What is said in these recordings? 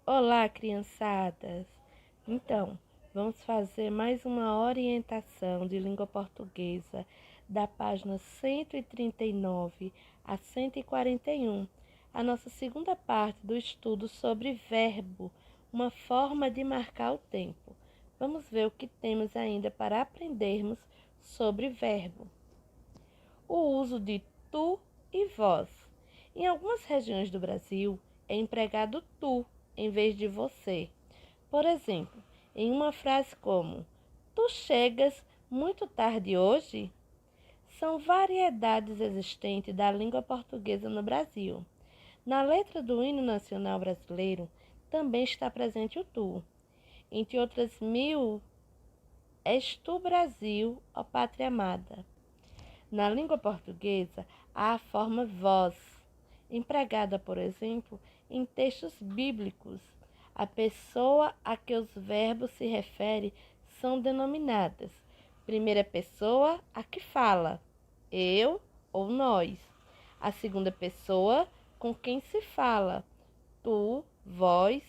Olá, criançadas! Então, vamos fazer mais uma orientação de língua portuguesa da página 139 a 141, a nossa segunda parte do estudo sobre verbo, uma forma de marcar o tempo. Vamos ver o que temos ainda para aprendermos sobre verbo. O uso de tu e vós. Em algumas regiões do Brasil, é empregado tu em vez de você. Por exemplo, em uma frase como: Tu chegas muito tarde hoje? São variedades existentes da língua portuguesa no Brasil. Na letra do hino nacional brasileiro também está presente o tu. Entre outras mil, és tu, Brasil, ó pátria amada. Na língua portuguesa, há a forma vós, empregada, por exemplo, em textos bíblicos. A pessoa a que os verbos se referem são denominadas: primeira pessoa, a que fala, eu ou nós. A segunda pessoa, com quem se fala, tu, vós,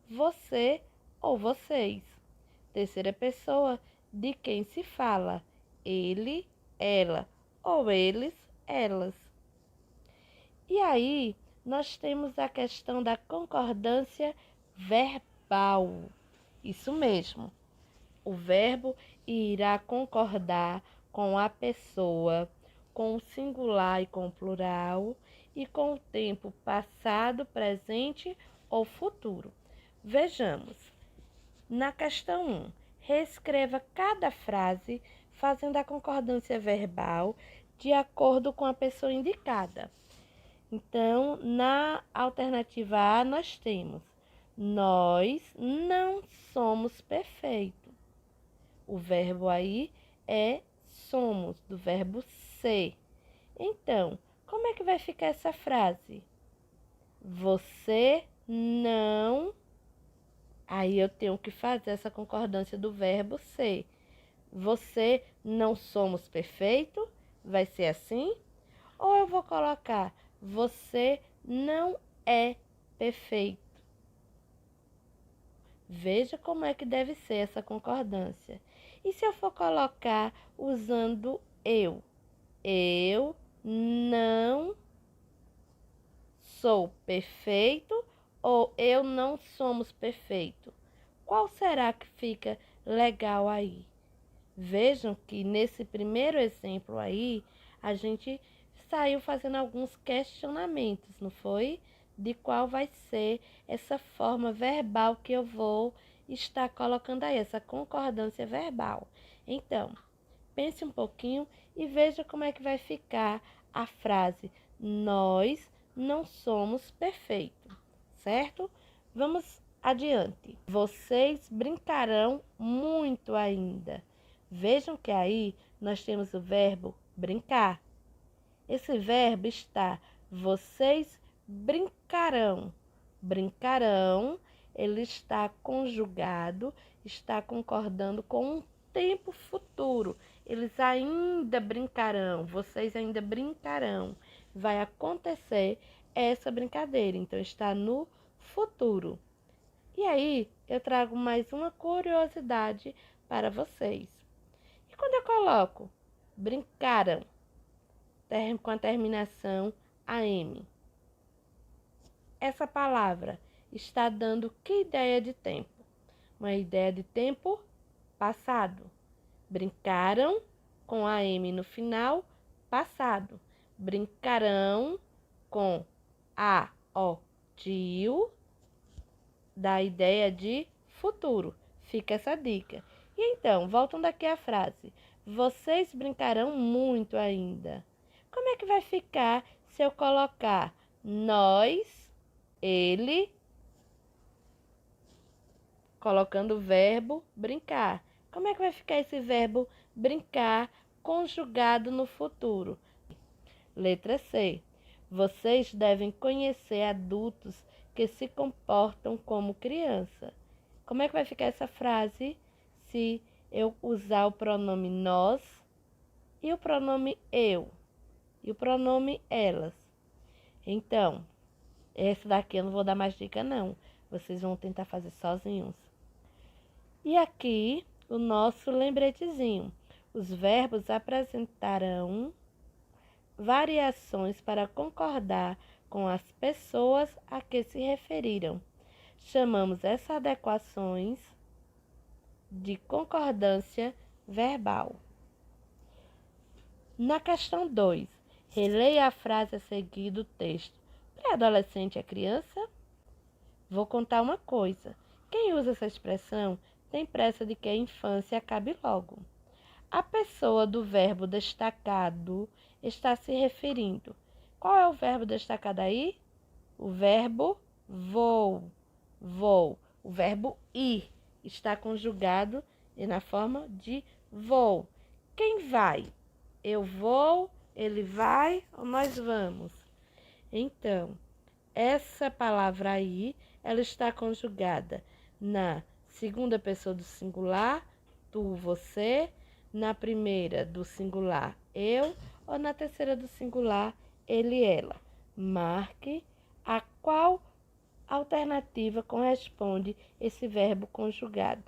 você ou vocês. Terceira pessoa, de quem se fala, ele, ela ou eles, elas. E aí, nós temos a questão da concordância verbal. Isso mesmo. O verbo irá concordar com a pessoa, com o singular e com o plural, e com o tempo passado, presente ou futuro. Vejamos. Na questão 1, reescreva cada frase fazendo a concordância verbal de acordo com a pessoa indicada. Então, na alternativa A, nós temos: nós não somos perfeitos. O verbo aí é somos, do verbo ser. Então, como é que vai ficar essa frase? Você não. Aí eu tenho que fazer essa concordância do verbo ser. Você não somos perfeito? Vai ser assim? Ou eu vou colocar você não é perfeito? Veja como é que deve ser essa concordância. E se eu for colocar usando eu? Eu não sou perfeito ou eu não somos perfeito? Qual será que fica legal aí? Vejam que nesse primeiro exemplo aí, a gente saiu fazendo alguns questionamentos, não foi? De qual vai ser essa forma verbal que eu vou estar colocando aí, essa concordância verbal. Então, pense um pouquinho e veja como é que vai ficar a frase: nós não somos perfeitos, certo? Vamos adiante. Vocês brincarão muito ainda. Vejam que aí nós temos o verbo brincar. Esse verbo está: vocês brincarão. Brincarão, ele está conjugado, está concordando com um tempo futuro. Eles ainda brincarão, vocês ainda brincarão. Vai acontecer essa brincadeira, então está no futuro. E aí, eu trago mais uma curiosidade para vocês. E quando eu coloco brincaram com a terminação AM, essa palavra está dando que ideia de tempo? Uma ideia de tempo passado. Brincaram com AM no final, passado. Brincarão com a, o, tio, da ideia de futuro. Fica essa dica. E então, voltando aqui à frase: vocês brincarão muito ainda. Como é que vai ficar se eu colocar nós, ele, colocando o verbo brincar? Como é que vai ficar esse verbo brincar conjugado no futuro? Letra C. Vocês devem conhecer adultos que se comportam como criança. Como é que vai ficar essa frase se eu usar o pronome nós e o pronome eu e o pronome elas? Então, essa daqui eu não vou dar mais dica não. Vocês vão tentar fazer sozinhos. E aqui o nosso lembretezinho. Os verbos apresentarão variações para concordar com as pessoas a que se referiram. Chamamos essas adequações de concordância verbal. Na questão 2, releia a frase a seguir do texto. Pré-adolescente é criança? Vou contar uma coisa. Quem usa essa expressão tem pressa de que a infância acabe logo. A pessoa do verbo destacado está se referindo. Qual é o verbo destacado aí? O verbo vou. Vou. O verbo ir está conjugado na forma de vou. Quem vai? Eu vou, ele vai ou nós vamos? Então, essa palavra aí, ela está conjugada na segunda pessoa do singular, tu, você, na primeira do singular, eu, ou na terceira do singular, ele, ela. Marque a qual alternativa corresponde esse verbo conjugado.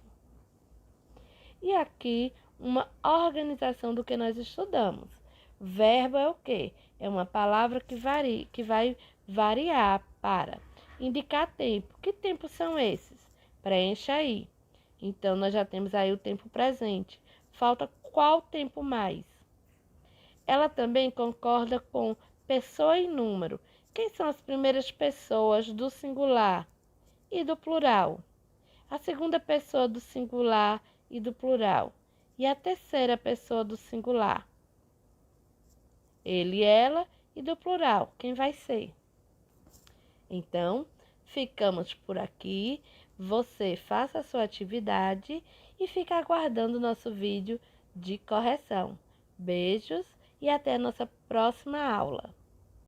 E aqui, uma organização do que nós estudamos. Verbo é o quê? É uma palavra que vai variar para indicar tempo. Que tempos são esses? Preencha aí. Então, nós já temos aí o tempo presente. Falta qual tempo mais? Ela também concorda com pessoa e número. Quem são as primeiras pessoas do singular e do plural? A segunda pessoa do singular e do plural. E a terceira pessoa do singular? Ele, ela e do plural. Quem vai ser? Então, ficamos por aqui. Você faça a sua atividade e fica aguardando o nosso vídeo de correção. Beijos e até a nossa próxima aula.